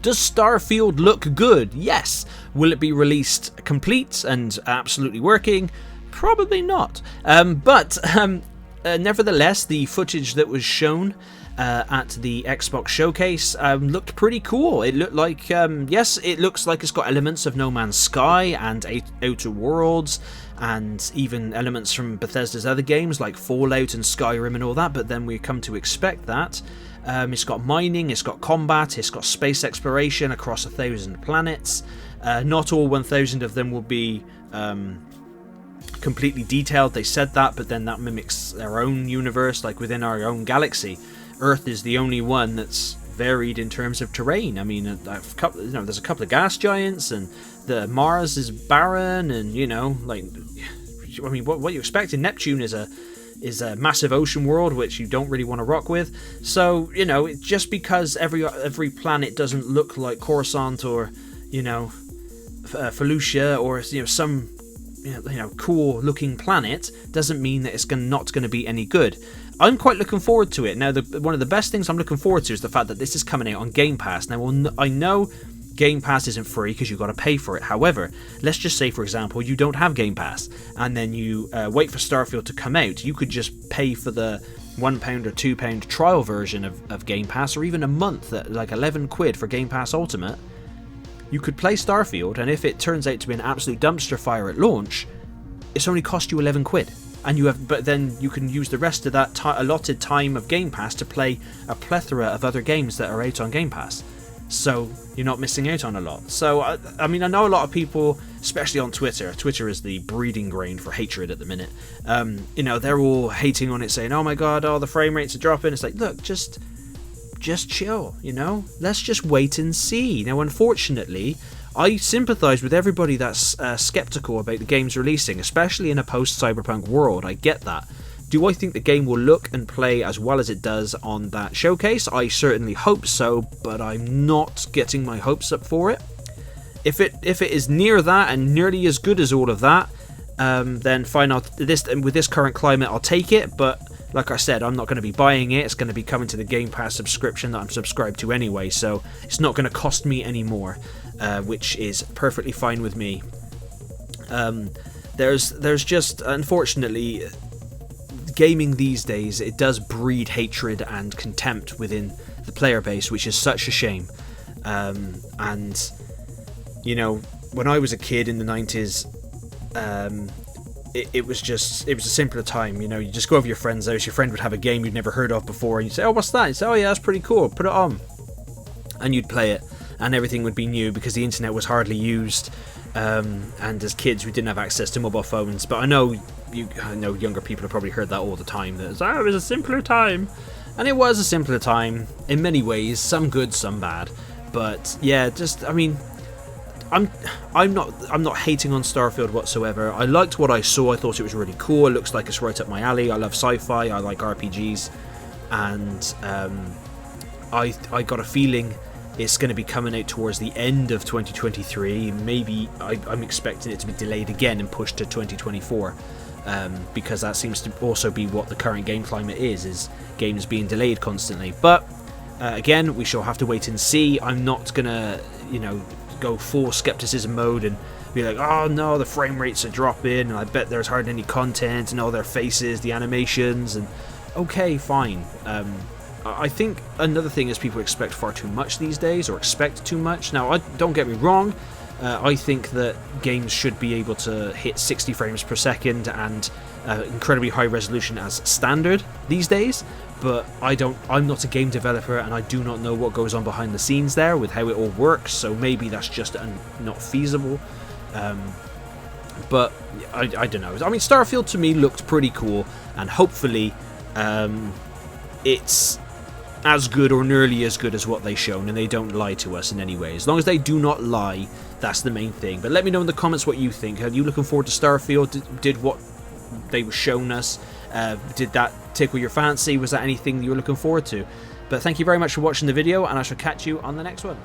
Does Starfield look good? Yes. Will it be released complete and absolutely working? Probably not. But nevertheless, the footage that was shown at the Xbox showcase looked pretty cool. It looked like, yes, it looks like it's got elements of No Man's Sky and Outer Worlds, and even elements from Bethesda's other games like Fallout and Skyrim and all that, but then we come to expect that. It's got mining, it's got combat, it's got space exploration across 1,000 planets. Not all 1,000 of them will be completely detailed, they said that, but then that mimics their own universe, like within our own galaxy. Earth is the only one that's varied in terms of terrain. I mean, there's a couple of gas giants, and the Mars is barren, and what you expect in Neptune is a massive ocean world which you don't really want to rock with. So just because every planet doesn't look like Coruscant or Felucia or some cool looking planet doesn't mean that it's not going to be any good. I'm quite looking forward to it. Now, one of the best things I'm looking forward to is the fact that this is coming out on Game Pass. Now, I know Game Pass isn't free because you've got to pay for it. However, let's just say, for example, you don't have Game Pass and then you wait for Starfield to come out. You could just pay for the £1 or £2 trial version of Game Pass, or even a month at like 11 quid for Game Pass Ultimate. You could play Starfield, and if it turns out to be an absolute dumpster fire at launch, it's only cost you 11 quid. But then you can use the rest of that allotted time of Game Pass to play a plethora of other games that are out on Game Pass. So you're not missing out on a lot. So, I know a lot of people, especially on Twitter. Twitter is the breeding ground for hatred at the minute. They're all hating on it, saying, oh my god, the frame rates are dropping. It's like, look, just chill, Let's just wait and see. Now, unfortunately, I sympathise with everybody that's sceptical about the game's releasing, especially in a post-Cyberpunk world. I get that. Do I think the game will look and play as well as it does on that showcase? I certainly hope so, but I'm not getting my hopes up for it. If it is near that and nearly as good as all of that, then fine. With this current climate, I'll take it. But like I said, I'm not going to be buying it. It's going to be coming to the Game Pass subscription that I'm subscribed to anyway, so it's not going to cost me any more, which is perfectly fine with me. There's just, unfortunately, gaming these days, it does breed hatred and contempt within the player base, which is such a shame. And when I was a kid in the 90s, it was a simpler time. You just go over your friend's house, your friend would have a game you'd never heard of before, and you'd say, oh, what's that? You'd say, oh yeah, that's pretty cool, put it on. And you'd play it, and everything would be new because the internet was hardly used. And as kids, we didn't have access to mobile phones. But I know younger people have probably heard that all the time. That it was a simpler time, and it was a simpler time in many ways. Some good, some bad. But yeah, I'm not hating on Starfield whatsoever. I liked what I saw. I thought it was really cool. It looks like it's right up my alley. I love sci-fi. I like RPGs, and I got a feeling it's going to be coming out towards the end of 2023. Maybe I'm expecting it to be delayed again and pushed to 2024, because that seems to also be what the current game climate is games being delayed constantly. But again, we shall have to wait and see. I'm not going to, go full skepticism mode and be like, oh no, the frame rates are dropping, and I bet there's hardly any content, and all their faces, the animations, and okay, fine. I think another thing is people expect far too much these days, or expect too much. Now, don't get me wrong, I think that games should be able to hit 60 frames per second and incredibly high resolution as standard these days, but I'm not a game developer, and I do not know what goes on behind the scenes there with how it all works, so maybe that's just not feasible. But I don't know. I mean, Starfield to me looked pretty cool, and hopefully it's as good or nearly as good as what they've shown, and they don't lie to us in any way. As long as they do not lie, that's the main thing. But let me know in the comments what you think. Are you looking forward to Starfield? Did what they were shown us, did that tickle your fancy? Was that anything you were looking forward to? But thank you very much for watching the video, and I shall catch you on the next one.